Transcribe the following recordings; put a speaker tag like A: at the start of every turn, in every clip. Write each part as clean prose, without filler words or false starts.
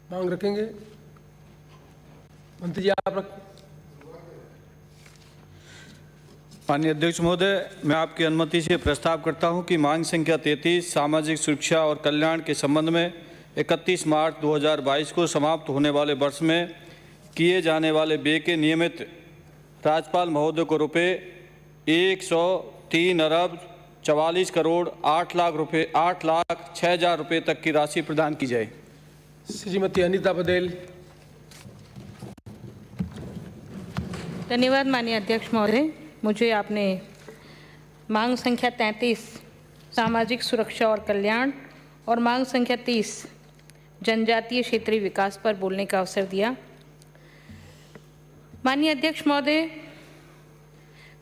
A: मांग रखेंगे। मंत्री जी आप रखें।
B: माननीय अध्यक्ष महोदय, मैं आपकी अनुमति से प्रस्ताव करता हूं कि मांग संख्या 33 सामाजिक सुरक्षा और कल्याण के संबंध में 31 मार्च 2022 को समाप्त होने वाले वर्ष में किए जाने वाले व्यय के नियमित राज्यपाल महोदय को रुपये 103,44,08,06,000 रुपये तक की राशि प्रदान की जाए।
A: श्रीमती अनीता पटेल।
C: धन्यवाद माननीय अध्यक्ष महोदय। मुझे आपने मांग संख्या 33 सामाजिक सुरक्षा और कल्याण और मांग संख्या 30 जनजातीय क्षेत्रीय विकास पर बोलने का अवसर दिया। माननीय अध्यक्ष महोदय,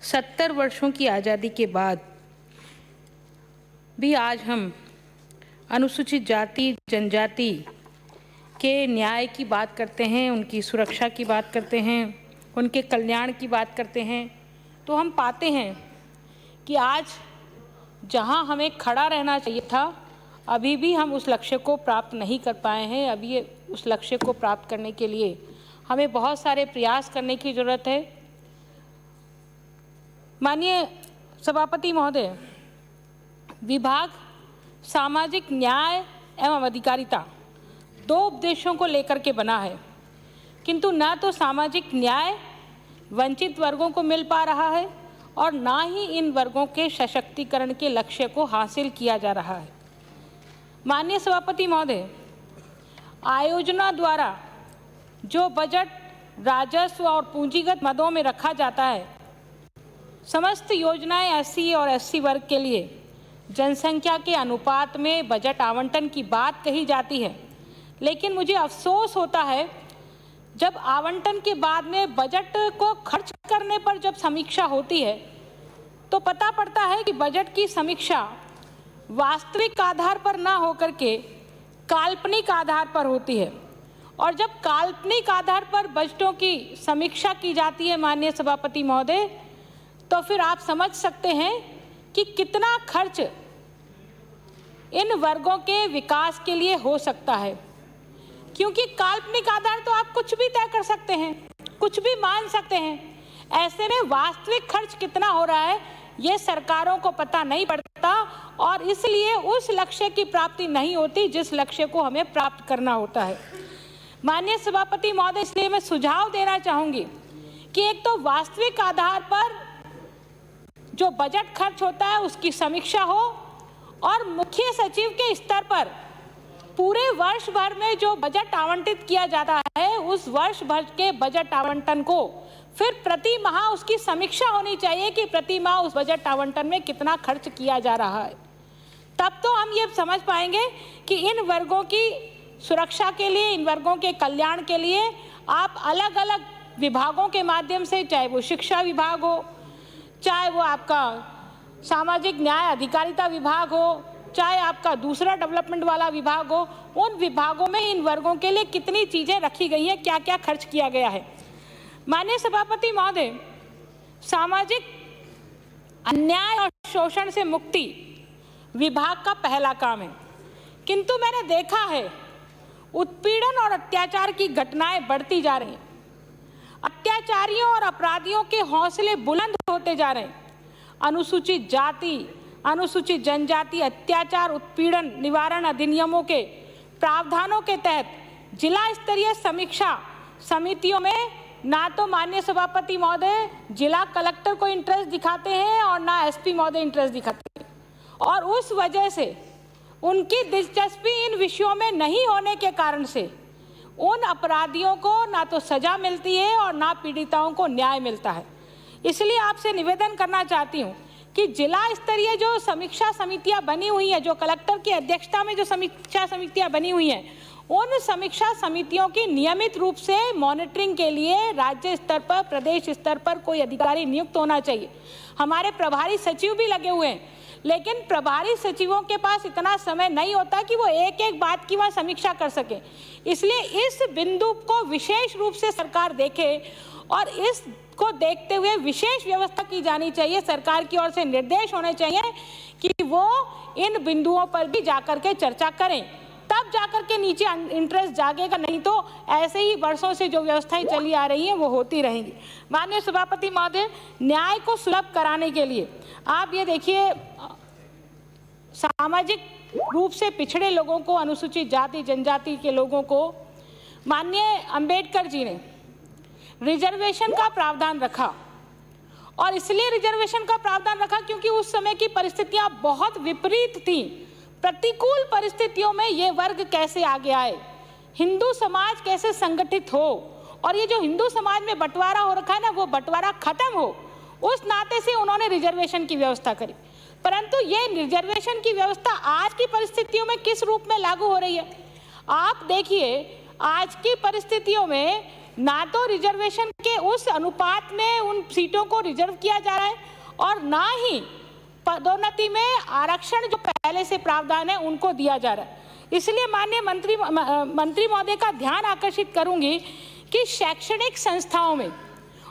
C: 70 वर्षों की आज़ादी के बाद भी आज हम अनुसूचित जाति जनजाति के न्याय की बात करते हैं, उनकी सुरक्षा की बात करते हैं, उनके कल्याण की बात करते हैं, तो हम पाते हैं कि आज जहां हमें खड़ा रहना चाहिए था, अभी भी हम उस लक्ष्य को प्राप्त नहीं कर पाए हैं। अभी उस लक्ष्य को प्राप्त करने के लिए हमें बहुत सारे प्रयास करने की ज़रूरत है। माननीय सभापति महोदय, विभाग सामाजिक न्याय एवं अधिकारिता 2 उद्देश्यों को लेकर के बना है, किंतु न तो सामाजिक न्याय वंचित वर्गों को मिल पा रहा है और ना ही इन वर्गों के सशक्तिकरण के लक्ष्य को हासिल किया जा रहा है। माननीय सभापति महोदय, आयोजना द्वारा जो बजट राजस्व और पूंजीगत मदों में रखा जाता है, समस्त योजनाएं एससी और एससी वर्ग के लिए जनसंख्या के अनुपात में बजट आवंटन की बात कही जाती है, लेकिन मुझे अफसोस होता है जब आवंटन के बाद में बजट को खर्च करने पर जब समीक्षा होती है तो पता पड़ता है कि बजट की समीक्षा वास्तविक आधार पर ना होकर के काल्पनिक आधार पर होती है। और जब काल्पनिक आधार पर बजटों की समीक्षा की जाती है माननीय सभापति महोदय, तो फिर आप समझ सकते हैं कि कितना खर्च इन वर्गों के विकास के लिए हो सकता है, क्योंकि काल्पनिक आधार तो आप कुछ भी तय कर सकते हैं, कुछ भी मान सकते हैं। ऐसे में वास्तविक खर्च कितना हो रहा है ये सरकारों को पता नहीं पड़ता और इसलिए उस लक्ष्य की प्राप्ति नहीं होती जिस लक्ष्य को हमें प्राप्त करना होता है। माननीय सभापति महोदय, इसलिए मैं सुझाव देना चाहूंगी कि एक तो वास्तविक आधार पर जो बजट खर्च होता है उसकी समीक्षा हो और मुख्य सचिव के स्तर पर पूरे वर्ष भर में जो बजट आवंटित किया जाता है उस वर्ष भर के बजट आवंटन को फिर प्रति माह उसकी समीक्षा होनी चाहिए कि प्रति माह उस बजट आवंटन में कितना खर्च किया जा रहा है। तब तो हम ये समझ पाएंगे कि इन वर्गों की सुरक्षा के लिए, इन वर्गों के कल्याण के लिए आप अलग अलग विभागों के माध्यम से, चाहे वो शिक्षा विभाग हो, चाहे वो आपका सामाजिक न्याय अधिकारिता विभाग हो, चाहे आपका दूसरा डेवलपमेंट वाला विभाग हो, उन विभागों में इन वर्गों के लिए कितनी चीज़ें रखी गई हैं, क्या क्या खर्च किया गया है। माननीय सभापति महोदय, सामाजिक अन्याय और शोषण से मुक्ति विभाग का पहला काम है, किंतु मैंने देखा है उत्पीड़न और अत्याचार की घटनाएं बढ़ती जा रही हैं। अत्याचारियों और अपराधियों के हौसले बुलंद होते जा रहे हैं। अनुसूचित जाति, अनुसूचित जनजाति अत्याचार उत्पीड़न निवारण अधिनियमों के प्रावधानों के तहत जिला स्तरीय समीक्षा समितियों में ना तो माननीय सभापति महोदय जिला कलेक्टर को इंटरेस्ट दिखाते हैं और ना एसपी महोदय इंटरेस्ट दिखाते हैं, और उस वजह से उनकी दिलचस्पी इन विषयों में नहीं होने के कारण से उन अपराधियों को ना तो सजा मिलती है और ना पीड़िताओं को न्याय मिलता है। इसलिए आपसे निवेदन करना चाहती हूँ कि जिला स्तरीय जो समीक्षा समितियां बनी हुई हैं, जो कलेक्टर की अध्यक्षता में जो समीक्षा समितियां बनी हुई हैं, उन समीक्षा समितियों की नियमित रूप से मॉनिटरिंग के लिए राज्य स्तर पर, प्रदेश स्तर पर कोई अधिकारी नियुक्त होना चाहिए। हमारे प्रभारी सचिव भी लगे हुए हैं, लेकिन प्रभारी सचिवों के पास इतना समय नहीं होता कि वो एक एक बात की वहाँ समीक्षा कर सके। इसलिए इस बिंदु को विशेष रूप से सरकार देखे और इसको देखते हुए विशेष व्यवस्था की जानी चाहिए। सरकार की ओर से निर्देश होने चाहिए कि वो इन बिंदुओं पर भी जाकर के चर्चा करें, तब जाकर के नीचे इंटरेस्ट जागेगा, नहीं तो ऐसे ही वर्षों से जो व्यवस्थाएं चली आ रही हैं वो होती रहेंगी। माननीय सभापति महोदय, न्याय को सुलभ कराने के लिए आप ये देखिए, सामाजिक रूप से पिछड़े लोगों को, अनुसूचित जाति जनजाति के लोगों को माननीय अंबेडकर जी ने रिजर्वेशन का प्रावधान रखा। और इसलिए रिजर्वेशन का प्रावधान रखा क्योंकि उस समय की परिस्थितियां बहुत विपरीत थी। प्रतिकूल परिस्थितियों में ये वर्ग कैसे आगे आए, हिंदू समाज कैसे संगठित हो, और ये जो हिंदू समाज में बंटवारा हो रखा है ना, वो बंटवारा खत्म हो, उस नाते से उन्होंने रिजर्वेशन की व्यवस्था करी। परंतु ये रिजर्वेशन की व्यवस्था आज की परिस्थितियों में किस रूप में लागू हो रही है? आप देखिए, आज की परिस्थितियों में ना तो रिजर्वेशन के उस अनुपात में उन सीटों को रिजर्व किया जा रहा है, और ना ही पदोन्नति में आरक्षण जो पहले से प्रावधान है उनको दिया जा रहा है। इसलिए माननीय मंत्री महोदय का ध्यान आकर्षित करूंगी कि शैक्षणिक संस्थाओं में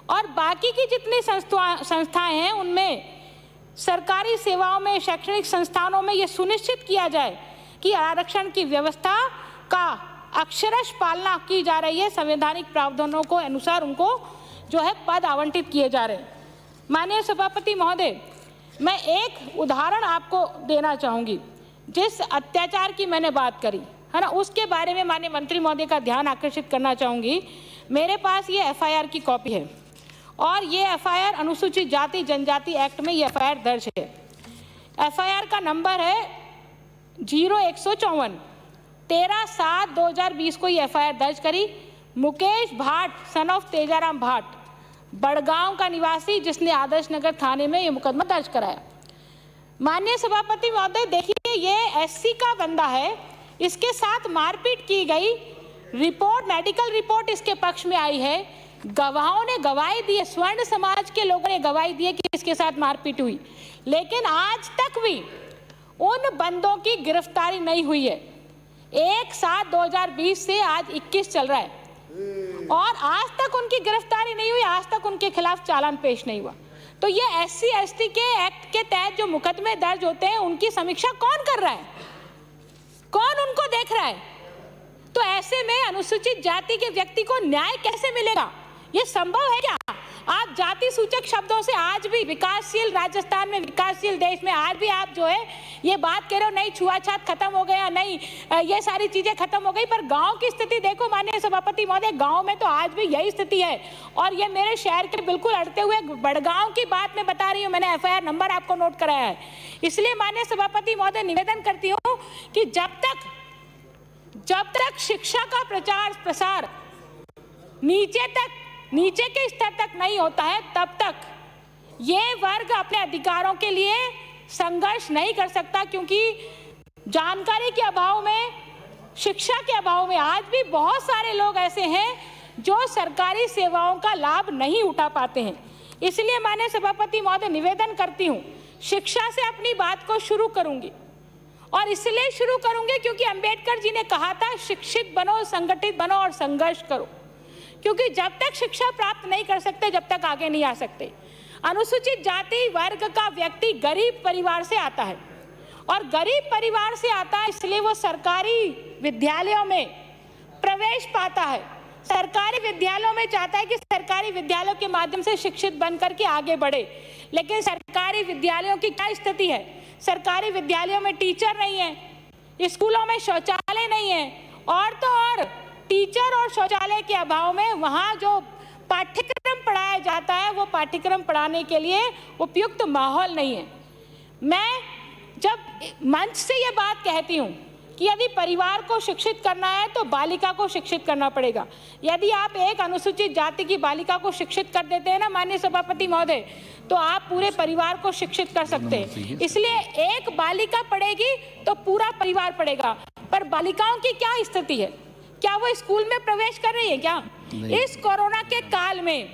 C: और बाकी की जितनी संस्थाएं हैं उनमें, सरकारी सेवाओं में, शैक्षणिक संस्थानों में ये सुनिश्चित किया जाए कि आरक्षण की व्यवस्था का अक्षरश पालना की जा रही है, संवैधानिक प्रावधानों को अनुसार उनको जो है पद आवंटित किए जा रहे हैं। माननीय सभापति महोदय, मैं एक उदाहरण आपको देना चाहूँगी। जिस अत्याचार की मैंने बात करी है ना, उसके बारे में माननीय मंत्री महोदय का ध्यान आकर्षित करना चाहूँगी। मेरे पास ये FIR की कॉपी है और ये FIR अनुसूचित जाति जनजाति एक्ट में ये FIR दर्ज है। FIR का नंबर है 0154। 13/7/2020 को ये FIR दर्ज करी। मुकेश भाट सन ऑफ तेजाराम भाट, बड़गांव का निवासी, जिसने आदर्श नगर थाने में ये मुकदमा दर्ज कराया। माननीय सभापति महोदय, देखिए ये SC का बंदा है, इसके साथ मारपीट की गई, रिपोर्ट, मेडिकल रिपोर्ट इसके पक्ष में आई है, गवाहों ने गवाही दी है, स्वर्ण समाज के लोगों ने गवाही दी है कि इसके साथ मारपीट हुई, लेकिन आज तक भी उन बंदों की गिरफ्तारी नहीं हुई है। 1/7/2020 से आज 21 चल रहा है और आज तक उनकी गिरफ्तारी नहीं हुई, आज तक उनके खिलाफ चालान पेश नहीं हुआ। तो ये SC ST के एक्ट के तहत जो मुकदमे दर्ज होते हैं उनकी समीक्षा कौन कर रहा है, कौन उनको देख रहा है? तो ऐसे में अनुसूचित जाति के व्यक्ति को न्याय कैसे मिलेगा? ये संभव है क्या? आप जाति सूचक शब्दों से आज भी विकासशील राजस्थान में, विकासशील देश में आज भी आप जो है ये बात कह रहे हो, नहीं छुआछूत खत्म हो गया, नहीं ये सारी चीजें खत्म हो गई, पर गांव की स्थिति देखो माननीय सभापति महोदय, गांव में तो आज भी यही स्थिति है। और ये मेरे शहर के बिल्कुल अड़ते हुए बड़गांव की बात मैं बता रही हूँ, मैंने FIR नंबर आपको नोट कराया है। इसलिए माननीय सभापति महोदय निवेदन करती हूँ कि जब तक शिक्षा का प्रचार प्रसार नीचे के स्तर तक नहीं होता है, तब तक ये वर्ग अपने अधिकारों के लिए संघर्ष नहीं कर सकता, क्योंकि जानकारी के अभाव में, शिक्षा के अभाव में आज भी बहुत सारे लोग ऐसे हैं जो सरकारी सेवाओं का लाभ नहीं उठा पाते हैं। इसलिए माननीय सभापति महोदय निवेदन करती हूँ, शिक्षा से अपनी बात को शुरू करूंगी, और इसलिए शुरू करूंगी क्योंकि अंबेडकर जी ने कहा था शिक्षित बनो, संगठित बनो और संघर्ष करो, क्योंकि जब तक शिक्षा प्राप्त नहीं कर सकते जब तक आगे नहीं आ सकते। अनुसूचित जाति वर्ग का व्यक्ति गरीब परिवार से आता है, और गरीब परिवार से आता है इसलिए वो सरकारी विद्यालयों में प्रवेश पाता है, सरकारी विद्यालयों में चाहता है कि सरकारी विद्यालयों के माध्यम से शिक्षित बन करके आगे बढ़े। लेकिन सरकारी विद्यालयों की क्या स्थिति है? सरकारी विद्यालयों में टीचर नहीं है, स्कूलों में शौचालय नहीं है, और तो और टीचर और शौचालय के अभाव में वहाँ जो पाठ्यक्रम पढ़ाया जाता है वो पाठ्यक्रम पढ़ाने के लिए उपयुक्त माहौल नहीं है। मैं जब मंच से ये बात कहती हूँ कि यदि परिवार को शिक्षित करना है तो बालिका को शिक्षित करना पड़ेगा। यदि आप एक अनुसूचित जाति की बालिका को शिक्षित कर देते हैं ना माननीय सभापति महोदय, तो आप पूरे परिवार को शिक्षित कर सकते हैं। इसलिए एक बालिका पढ़ेगी तो पूरा परिवार पढ़ेगा। पर बालिकाओं की क्या स्थिति है? क्या वो स्कूल में प्रवेश कर रही है क्या? इस कोरोना के काल में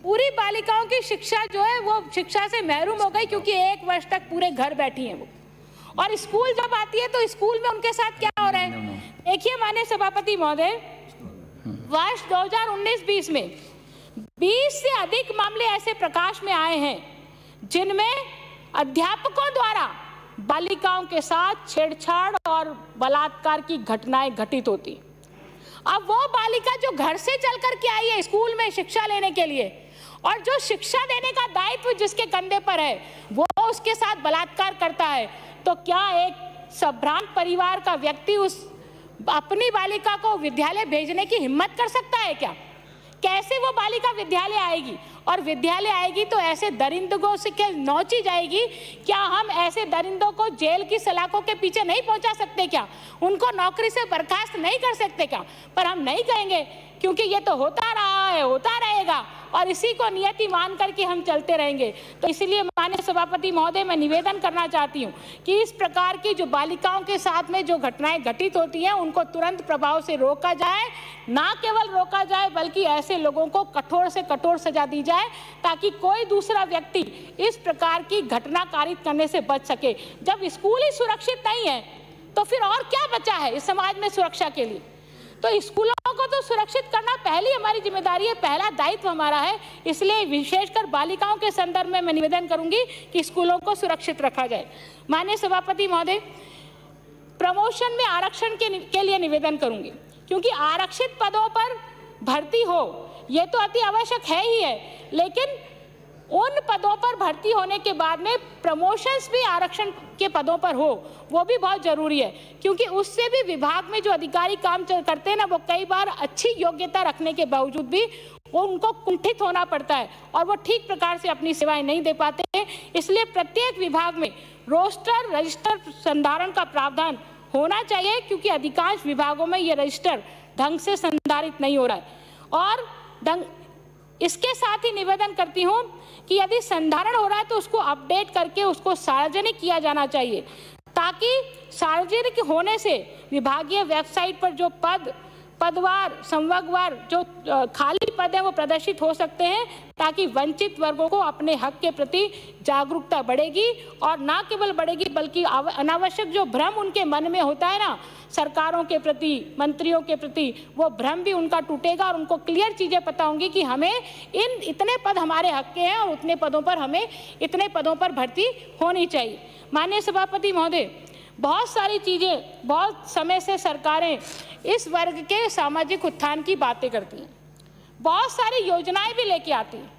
C: पूरी बालिकाओं की शिक्षा जो है वो शिक्षा से महरूम हो गई, क्योंकि 1 वर्ष तक पूरे घर बैठी हैं वो, और स्कूल जब आती है तो स्कूल में उनके साथ क्या हो रहा है? देखिए माननीय सभापति महोदय, वर्ष 2019-20 में 20 से अधिक मामले ऐसे प्रकाश में आए हैं जिनमें अध्यापकों द्वारा बालिकाओं के साथ छेड़छाड़ और बलात्कार की घटनाएं घटित होती। अब वो बालिका जो घर से चल करके आई है स्कूल में शिक्षा लेने के लिए, और जो शिक्षा देने का दायित्व जिसके कंधे पर है, वो उसके साथ बलात्कार करता है, तो क्या एक संभ्रांत परिवार का व्यक्ति उस अपनी बालिका को विद्यालय भेजने की हिम्मत कर सकता है क्या? कैसे वो बालिका विद्यालय आएगी? और विद्यालय आएगी तो ऐसे दरिंदों से क्या नौची जाएगी? क्या हम ऐसे दरिंदों को जेल की सलाखों के पीछे नहीं पहुंचा सकते क्या? उनको नौकरी से बर्खास्त नहीं कर सकते क्या? पर हम नहीं करेंगे, क्योंकि ये तो होता रहा है, होता रहेगा, और इसी को नियति मान करके हम चलते रहेंगे। तो इसलिए माननीय सभापति महोदय, मैं निवेदन करना चाहती हूँ कि इस प्रकार की जो बालिकाओं के साथ में जो घटनाएं घटित होती हैं, उनको तुरंत प्रभाव से रोका जाए। ना केवल रोका जाए, बल्कि ऐसे लोगों को कठोर से कठोर सजा दी जाए, ताकि कोई दूसरा व्यक्ति इस प्रकार की घटना कारित करने से बच सके। जब स्कूल ही सुरक्षित नहीं है, तो फिर और क्या बचा है इस समाज में सुरक्षा के लिए? तो स्कूलों को तो सुरक्षित करना पहली हमारी जिम्मेदारी है, पहला दायित्व हमारा है। इसलिए विशेषकर बालिकाओं के संदर्भ में मैं निवेदन करूंगी कि स्कूलों को सुरक्षित रखा जाए। माननीय सभापति महोदय, प्रमोशन में आरक्षण के लिए निवेदन करूंगी, क्योंकि आरक्षित पदों पर भर्ती हो ये तो अति आवश्यक है ही है, लेकिन उन पदों पर भर्ती होने के बाद में प्रमोशंस भी आरक्षण के पदों पर हो, वो भी बहुत जरूरी है। क्योंकि उससे भी विभाग में जो अधिकारी काम करते हैं ना, वो कई बार अच्छी योग्यता रखने के बावजूद भी वो उनको कुंठित होना पड़ता है और वो ठीक प्रकार से अपनी सेवाएं नहीं दे पाते हैं। इसलिए प्रत्येक विभाग में रोस्टर रजिस्टर संधारण का प्रावधान होना चाहिए, क्योंकि अधिकांश विभागों में ये रजिस्टर ढंग से संधारित नहीं हो रहा है। और इसके साथ ही निवेदन करती हूँ कि यदि संधारण हो रहा है तो उसको अपडेट करके उसको सार्वजनिक किया जाना चाहिए, ताकि सार्वजनिक होने से विभागीय वेबसाइट पर जो पदवार संवर्गवार जो खाली पद है वो प्रदर्शित हो सकते हैं, ताकि वंचित वर्गों को अपने हक के प्रति जागरूकता बढ़ेगी। और ना केवल बढ़ेगी, बल्कि अनावश्यक जो भ्रम उनके मन में होता है ना सरकारों के प्रति, मंत्रियों के प्रति, वो भ्रम भी उनका टूटेगा और उनको क्लियर चीजें पता होंगी कि हमें इतने पद हमारे हक के हैं और उतने पदों पर हमें इतने पदों पर भर्ती होनी चाहिए। माननीय सभापति महोदय, बहुत सारी चीजें, बहुत समय से सरकारें इस वर्ग के सामाजिक उत्थान की बातें करती हैं, बहुत सारी योजनाएं भी लेके आती हैं,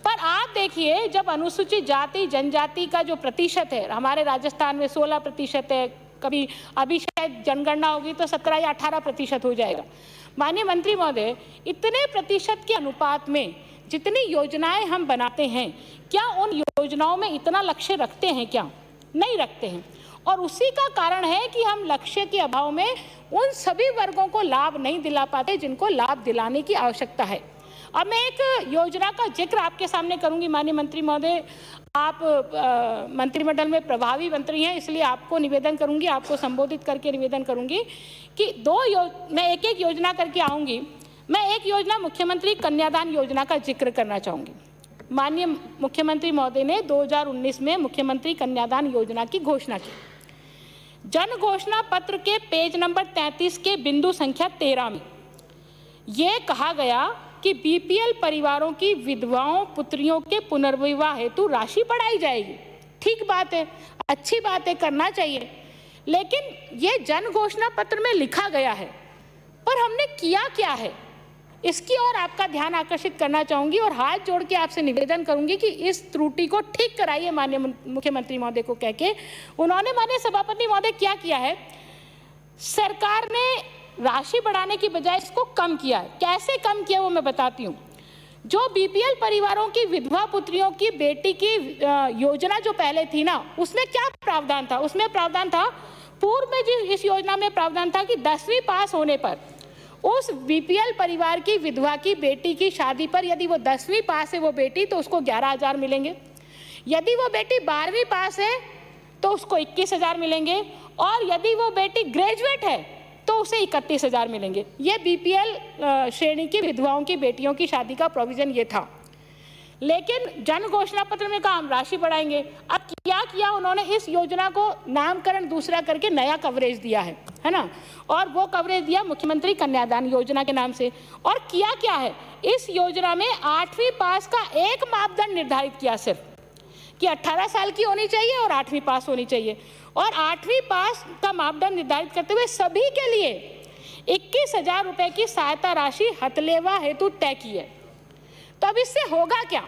C: पर आप देखिए जब अनुसूचित जाति जनजाति का जो प्रतिशत है, हमारे राजस्थान में 16% है, कभी अभी शायद जनगणना होगी तो 17 या 18% हो जाएगा। माननीय मंत्री महोदय, इतने प्रतिशत के अनुपात में जितनी योजनाएं हम बनाते हैं, क्या उन योजनाओं में इतना लक्ष्य रखते हैं क्या? नहीं रखते हैं। और उसी का कारण है कि हम लक्ष्य के अभाव में उन सभी वर्गों को लाभ नहीं दिला पाते जिनको लाभ दिलाने की आवश्यकता है। अब मैं एक योजना का जिक्र आपके सामने करूंगी। माननीय मंत्री महोदय, आप मंत्रिमंडल में प्रभावी मंत्री हैं, इसलिए आपको निवेदन करूंगी, आपको संबोधित करके निवेदन करूंगी कि मैं एक एक योजना करके आऊंगी। मैं एक योजना मुख्यमंत्री कन्यादान योजना का जिक्र करना चाहूंगी। माननीय मुख्यमंत्री महोदय ने 2019 में मुख्यमंत्री कन्यादान योजना की घोषणा की। जन घोषणा पत्र के पेज नंबर 33 के बिंदु संख्या 13 में यह कहा गया कि बीपीएल परिवारों की विधवाओं पुत्रियों के पुनर्विवाह हेतु राशि बढ़ाई जाएगी। ठीक बात है, अच्छी बात है, करना चाहिए, लेकिन ये जन घोषणा पत्र में लिखा गया है, पर हमने किया क्या है, इसकी ओर आपका ध्यान आकर्षित करना चाहूंगी और हाथ जोड़ के आपसे निवेदन करूंगी कि इस त्रुटि को ठीक कराइए। माननीय मुख्यमंत्री महोदय को कह के उन्होंने, माननीय सभापति महोदय, क्या किया है, सरकार ने राशि बढ़ाने की बजाय इसको कम किया है। कैसे कम किया वो मैं बताती हूँ। जो बीपीएल परिवारों की विधवा पुत्रियों की बेटी की योजना जो पहले थी ना, उसमें क्या प्रावधान था? उसमें प्रावधान था, पूर्व में जो इस योजना में प्रावधान था कि 10वीं पास होने पर उस बीपीएल परिवार की विधवा की बेटी की शादी पर यदि वो 10वीं पास है वो बेटी, तो उसको 11,000 मिलेंगे। यदि वो बेटी 12वीं पास है तो उसको 21,000 मिलेंगे, और यदि वो बेटी ग्रेजुएट है तो उसे 31,000 मिलेंगे। ये बीपीएल श्रेणी की विधवाओं की बेटियों की शादी का प्रोविजन ये था। लेकिन जन घोषणा पत्र में कहा हम राशि बढ़ाएंगे। अब क्या किया उन्होंने, इस योजना को नामकरण दूसरा करके नया कवरेज दिया है ना, और वो कवरेज दिया मुख्यमंत्री कन्यादान योजना के नाम से। और किया क्या है, इस योजना में 8वीं पास का एक मापदंड निर्धारित किया सिर्फ, कि 18 साल की होनी चाहिए और 8वीं पास होनी चाहिए, और 8वीं पास का मापदंड निर्धारित करते हुए सभी के लिए 21,000 रुपये की सहायता राशि हथलेवा हेतु तय की है। तो अब इससे होगा क्या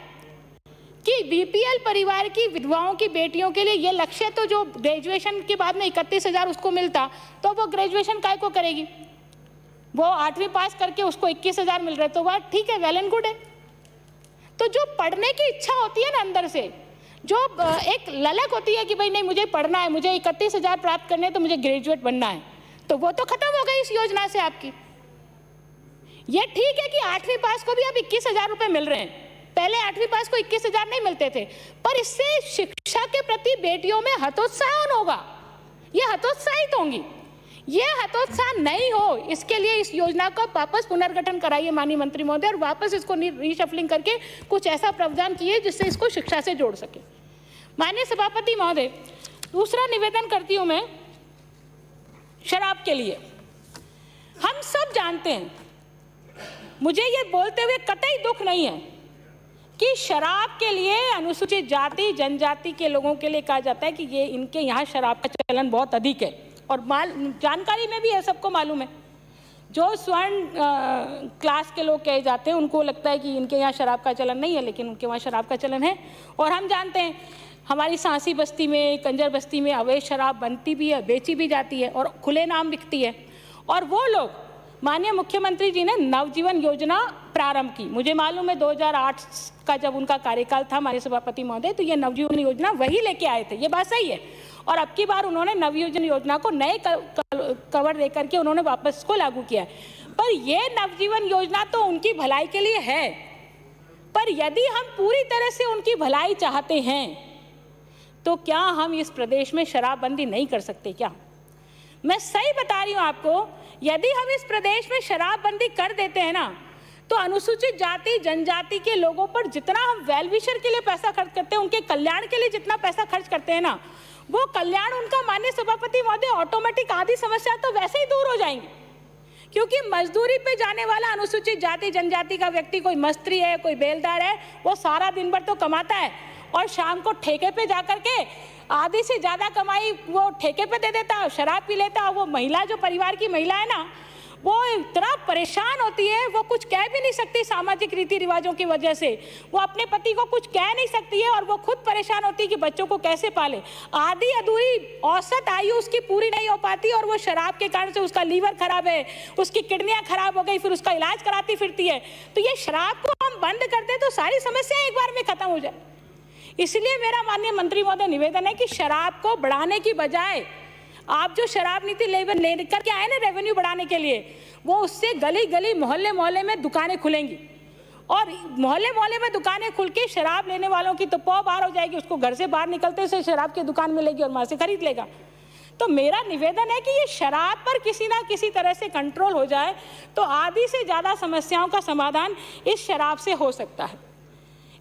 C: कि बीपीएल परिवार की विधवाओं की बेटियों के लिए ये लक्ष्य, तो जो ग्रेजुएशन के बाद में 31,000 उसको मिलता, तो वो ग्रेजुएशन काय को करेगी, वो 8वीं पास करके उसको 21,000 मिल रहे, तो वह ठीक है, वेल एंड गुड है। तो जो पढ़ने की इच्छा होती है ना अंदर से, जो एक ललक होती है कि भाई नहीं मुझे पढ़ना है, मुझे 31,000 प्राप्त करने हैं, तो मुझे ग्रेजुएट बनना है, तो वो तो खत्म हो गई इस योजना से आपकी। ये ठीक है कि 8वीं पास को भी अब 21,000 रुपये मिल रहे हैं, पहले 8वीं पास को 21,000 नहीं मिलते थे, पर इससे शिक्षा के प्रति बेटियों में हतोत्साहन होगा, ये हतोत्साहित होंगी। ये हतोत्साह नहीं हो, इसके लिए इस योजना का वापस पुनर्गठन कराइए माननीय मंत्री महोदय, और वापस इसको रीशफलिंग करके कुछ ऐसा प्रावधान किए जिससे इसको शिक्षा से जोड़ सके। माननीय सभापति महोदय, दूसरा निवेदन करती हूं मैं शराब के लिए। हम सब जानते हैं, मुझे ये बोलते हुए कतई दुख नहीं है कि शराब के लिए अनुसूचित जाति जनजाति के लोगों के लिए कहा जाता है कि ये इनके यहाँ शराब का चलन बहुत अधिक है, और जानकारी में भी है, सबको मालूम है। जो स्वर्ण क्लास के लोग कहे जाते हैं उनको लगता है कि इनके यहाँ शराब का चलन नहीं है, लेकिन उनके वहाँ शराब का चलन है। और हम जानते हैं हमारी सांसी बस्ती में, कंजर बस्ती में अवैध शराब बनती भी है, बेची भी जाती है और खुले नाम बिकती है। और वो लोग, माननीय मुख्यमंत्री जी ने नवजीवन योजना प्रारंभ की, मुझे मालूम है 2008 का जब उनका कार्यकाल था माननीय सभापति महोदय, तो ये नवजीवन योजना वही लेके आए थे, ये बात सही है। और अब की बार उन्होंने नवजीवन योजना को नए कवर दे करके उन्होंने वापस इसको लागू किया है। पर ये नवजीवन योजना तो उनकी भलाई के लिए है, पर यदि हम पूरी तरह से उनकी भलाई चाहते हैं तो क्या हम इस प्रदेश में शराबबंदी नहीं कर सकते क्या? मैं सही बता रही हूँ आपको, यदि हम इस प्रदेश में शराबबंदी कर देते हैं ना, तो अनुसूचित जाति जनजाति के लोगों पर जितना हम वेल विशर के लिए पैसा खर्च करते हैं, उनके कल्याण के लिए जितना पैसा खर्च करते हैं ना, वो कल्याण उनका माननीय सभापति महोदय ऑटोमेटिक आधी समस्या तो वैसे ही दूर हो जाएंगी। क्योंकि मजदूरी पे जाने वाला अनुसूचित जाति जनजाति का व्यक्ति, कोई मिस्त्री है, कोई बेलदार है, वो सारा दिन भर तो कमाता है और शाम को ठेके पे जाकर के आधी से ज्यादा कमाई वो ठेके पे दे देता है, शराब पी लेता है। वो महिला, जो परिवार की महिला है ना, वो इतना परेशान होती है, वो कुछ कह भी नहीं सकती सामाजिक रीति रिवाजों की वजह से, वो अपने पति को कुछ कह नहीं सकती है, और वो खुद परेशान होती है कि बच्चों को कैसे पाले। आधी अधूरी औसत आयु उसकी पूरी नहीं हो पाती, और वो शराब के कारण से उसका लीवर खराब है, उसकी किडनियां खराब हो गई, फिर उसका इलाज कराती फिरती है। तो ये शराब को हम बंद कर दें तो सारी समस्या एक बार में खत्म हो जाए। इसलिए मेरा माननीय मंत्री महोदय निवेदन है कि शराब को बढ़ाने की बजाय आप जो शराब नीति लेकर के आए ना रेवेन्यू बढ़ाने के लिए, वो उससे गली गली मोहल्ले मोहल्ले में दुकानें खुलेंगी, और मोहल्ले मोहल्ले में दुकानें खुल के शराब लेने वालों की तो पौ बाहर हो जाएगी, उसको घर से बाहर निकलते से शराब की दुकान मिलेगी और वहाँ से खरीद लेगा। तो मेरा निवेदन है कि ये शराब पर किसी ना किसी तरह से कंट्रोल हो जाए, तो आधी से ज़्यादा समस्याओं का समाधान इस शराब से हो सकता है।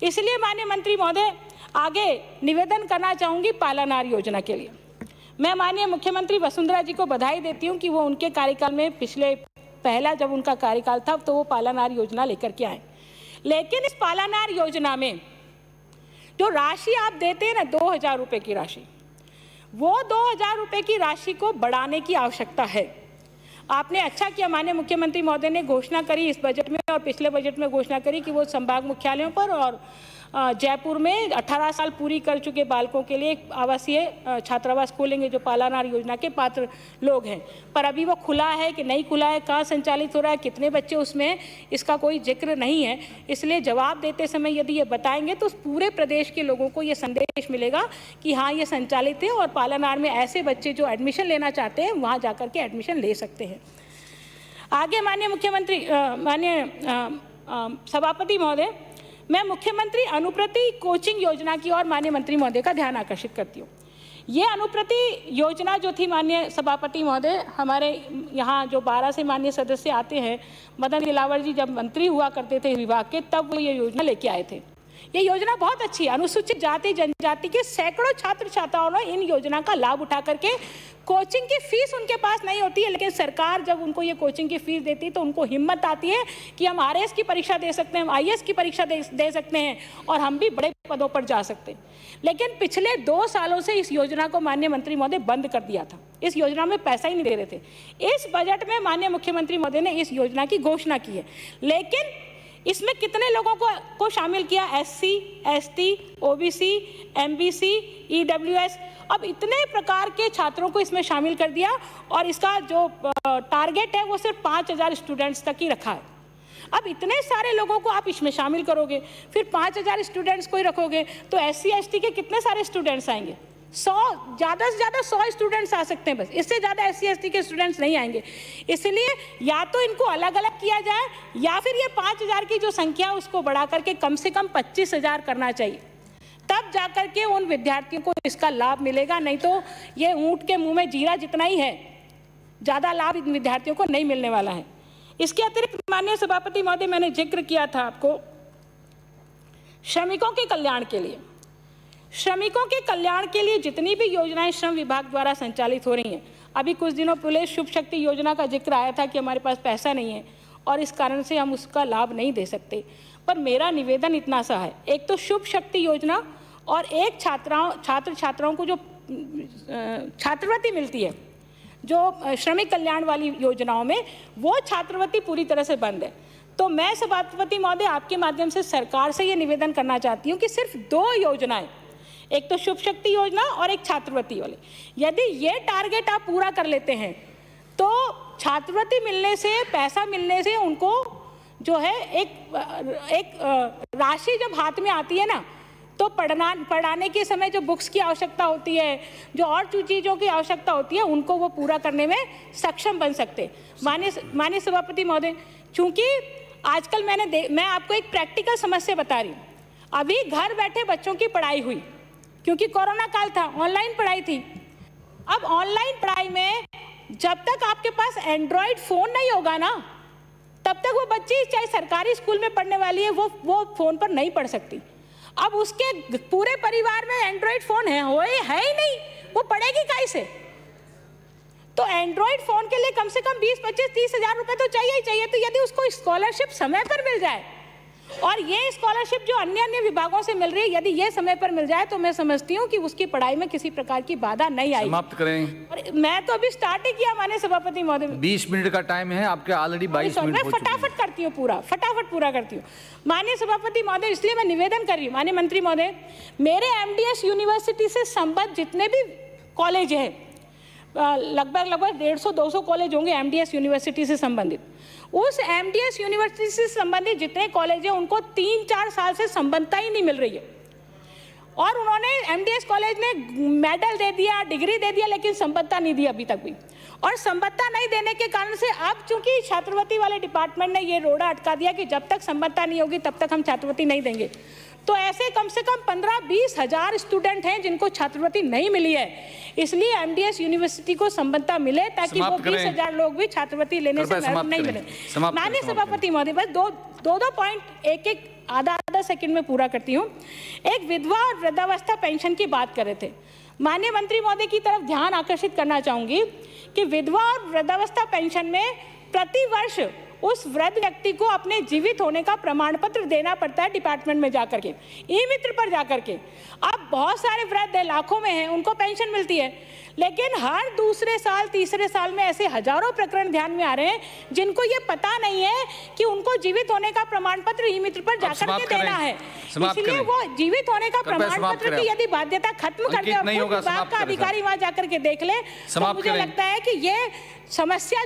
C: इसलिए माननीय मंत्री महोदय, आगे निवेदन करना चाहूँगी पालानार योजना के लिए। मैं माननीय मुख्यमंत्री वसुंधरा जी को बधाई देती हूँ कि वो उनके कार्यकाल में पहला जब उनका कार्यकाल था तो वो पालानार योजना लेकर के आए। लेकिन इस पालानार योजना में जो राशि आप देते हैं ना, 2,000 रुपये की राशि, वो 2,000 रुपये की राशि को बढ़ाने की आवश्यकता है। आपने अच्छा किया, माननीय मुख्यमंत्री महोदय ने घोषणा करी इस बजट में और पिछले बजट में घोषणा करी कि वो संभाग मुख्यालयों पर और जयपुर में 18 साल पूरी कर चुके बालकों के लिए एक आवासीय छात्रावास खोलेंगे जो पालानार योजना के पात्र लोग हैं। पर अभी वो खुला है कि नहीं खुला है, कहाँ संचालित हो रहा है, कितने बच्चे उसमें, इसका कोई जिक्र नहीं है। इसलिए जवाब देते समय यदि ये बताएंगे तो पूरे प्रदेश के लोगों को ये संदेश मिलेगा कि हाँ ये संचालित है और पालानार में ऐसे बच्चे जो एडमिशन लेना चाहते हैं वहाँ जाकर के एडमिशन ले सकते हैं। आगे माननीय मुख्यमंत्री, माननीय सभापति महोदय, मैं मुख्यमंत्री अनुप्रति कोचिंग योजना की और माननीय मंत्री महोदय का ध्यान आकर्षित करती हूँ। ये अनुप्रति योजना जो थी माननीय सभापति महोदय, हमारे यहाँ जो 12 से माननीय सदस्य आते हैं, मदन दिलावर जी जब मंत्री हुआ करते थे विभाग के, तब वो ये योजना लेके आए थे। ये योजना बहुत अच्छी है। अनुसूचित जाति जनजाति के सैकड़ों छात्र छात्राओं ने इन योजना का लाभ उठा करके, कोचिंग की फीस उनके पास नहीं होती है, लेकिन सरकार जब उनको ये कोचिंग की फीस देती है तो उनको हिम्मत आती है कि हम आरएएस की परीक्षा दे सकते हैं, हम आईएएस की परीक्षा दे सकते हैं और हम भी बड़े पदों पर जा सकते हैं। लेकिन पिछले 2 सालों से इस योजना को माननीय मंत्री महोदय बंद कर दिया था। इस योजना में पैसा ही नहीं दे रहे थे। इस बजट में माननीय मुख्यमंत्री महोदय ने इस योजना की घोषणा की है, लेकिन इसमें कितने लोगों को शामिल किया? SC, ST, OBC, MBC, EWS, अब इतने प्रकार के छात्रों को इसमें शामिल कर दिया और इसका जो टारगेट है वो सिर्फ 5000 स्टूडेंट्स तक ही रखा है। अब इतने सारे लोगों को आप इसमें शामिल करोगे, फिर 5000 स्टूडेंट्स को ही रखोगे तो एससी एसटी के कितने सारे स्टूडेंट्स आएंगे? 100, ज़्यादा से ज़्यादा 100 स्टूडेंट्स आ सकते हैं बस, इससे ज़्यादा एससी एसटी के स्टूडेंट्स नहीं आएंगे। इसलिए या तो इनको अलग अलग किया जाए या फिर ये 5000 की जो संख्या है उसको बढ़ा करके कम से कम 25000 करना चाहिए, तब जाकर के उन विद्यार्थियों को इसका लाभ मिलेगा। नहीं तो ये ऊंट के मुंह में जीरा जितना ही है, ज़्यादा लाभ इन विद्यार्थियों को नहीं मिलने वाला है। इसके अतिरिक्त माननीय सभापति महोदय, मैंने जिक्र किया था आपको श्रमिकों के कल्याण के लिए। श्रमिकों के कल्याण के लिए जितनी भी योजनाएं श्रम विभाग द्वारा संचालित हो रही हैं, अभी कुछ दिनों पहले शुभ शक्ति योजना का जिक्र आया था कि हमारे पास पैसा नहीं है और इस कारण से हम उसका लाभ नहीं दे सकते। पर मेरा निवेदन इतना सा है, एक तो शुभ शक्ति योजना और एक छात्र छात्राओं को जो छात्रवृत्ति मिलती है, जो श्रमिक कल्याण वाली योजनाओं में, वो छात्रवृत्ति पूरी तरह से बंद है। तो मैं सभापति महोदय आपके माध्यम से सरकार से ये निवेदन करना चाहती हूँ कि सिर्फ 2 योजनाएं, एक तो शुभ शक्ति योजना और एक छात्रवृत्ति वाली, यदि ये टारगेट आप पूरा कर लेते हैं तो छात्रवृत्ति मिलने से, पैसा मिलने से उनको जो है एक राशि जब हाथ में आती है ना, तो पढ़ाने के समय जो बुक्स की आवश्यकता होती है, जो और चीज़ों की आवश्यकता होती है, उनको वो पूरा करने में सक्षम बन सकते। माननीय सभापति महोदय, चूंकि आजकल मैं आपको एक प्रैक्टिकल समस्या बता रही हूँ। अभी घर बैठे बच्चों की पढ़ाई हुई, क्योंकि कोरोना काल था, ऑनलाइन पढ़ाई थी। अब ऑनलाइन पढ़ाई में जब तक आपके पास एंड्रॉयड फ़ोन नहीं होगा ना, तब तक वो बच्ची चाहे सरकारी स्कूल में पढ़ने वाली है, वो फ़ोन पर नहीं पढ़ सकती। अब उसके पूरे परिवार में एंड्रॉयड फ़ोन है ही नहीं, वो पढ़ेगी कैसे? तो एंड्रॉयड फ़ोन के लिए कम से कम 20, 25, 30 हज़ार रुपये तो चाहिए ही चाहिए। तो यदि उसको स्कॉलरशिप समय पर मिल जाए, और ये स्कॉलरशिप जो अन्य विभागों से मिल रही है, यदि ये समय पर मिल जाए, तो मैं समझती हूँ कि उसकी पढ़ाई में किसी प्रकार की बाधा नहीं आएगी।
D: समाप्त करें।
C: और मैं तो अभी स्टार्ट ही किया माननीय सभापति महोदय।
D: 20 मिनट का टाइम है आपके, ऑलरेडी 22 मिनट हो चुके हैं।
C: फटाफट करती हूँ, फटाफट पूरा करती हूँ माननीय सभापति महोदय। इसलिए मैं निवेदन कर रही हूँ माननीय मंत्री महोदय, मेरे एमडीएस यूनिवर्सिटी से संबद्ध जितने भी कॉलेज हैं, लगभग 150-200 कॉलेज होंगे एमडीएस यूनिवर्सिटी से संबंधित। उस एमडीएस यूनिवर्सिटी से संबंधित जितने कॉलेज हैं, उनको 3-4 साल से संबद्धता ही नहीं मिल रही है। और उन्होंने एमडीएस कॉलेज ने मेडल दे दिया, डिग्री दे दिया, लेकिन संबद्धता नहीं दी अभी तक भी। और संबद्धता नहीं देने के कारण से अब चूंकि छात्रवृत्ति वाले डिपार्टमेंट ने ये रोड़ा अटका दिया कि जब तक संबद्धता नहीं होगी तब तक हम छात्रवृत्ति नहीं देंगे। तो ऐसे कम से कम 15-20 हज़ार स्टूडेंट हैं जिनको छात्रवृत्ति नहीं मिली है। इसलिए एमडीएस यूनिवर्सिटी को संबद्धता मिले ताकि वो 20,000 लोग भी छात्रवृत्ति लेने से महरूम नहीं मिले। माननीय सभापति महोदय, बस दो पॉइंट एक आधा सेकंड में पूरा करती हूँ। एक विधवा और वृद्धावस्था पेंशन की बात कर रहे थे। माननीय मंत्री महोदय की तरफ ध्यान आकर्षित करना चाहूंगी कि विधवा और वृद्धावस्था पेंशन में प्रति वर्ष उस वृद्ध व्यक्ति को अपने जीवित होने का प्रमाण पत्र देना पड़ता है डिपार्टमेंट में जाकर के, ई मित्र पर जाकर के। अब बहुत सारे वृद्ध लाखों में हैं, उनको पेंशन मिलती है, लेकिन हर दूसरे साल तीसरे साल में ऐसे हजारों प्रकरण ध्यान में आ रहे हैं जिनको ये पता नहीं है कि उनको जीवित होने का प्रमाण पत्र ई मित्र पर जाकर के देना है। इसलिए वो जीवित होने का प्रमाण पत्र की यदि बाध्यता खत्म कर दे और विभाग का अधिकारी वहां जाकर के देख ले, तो मुझे लगता है कि ये समस्या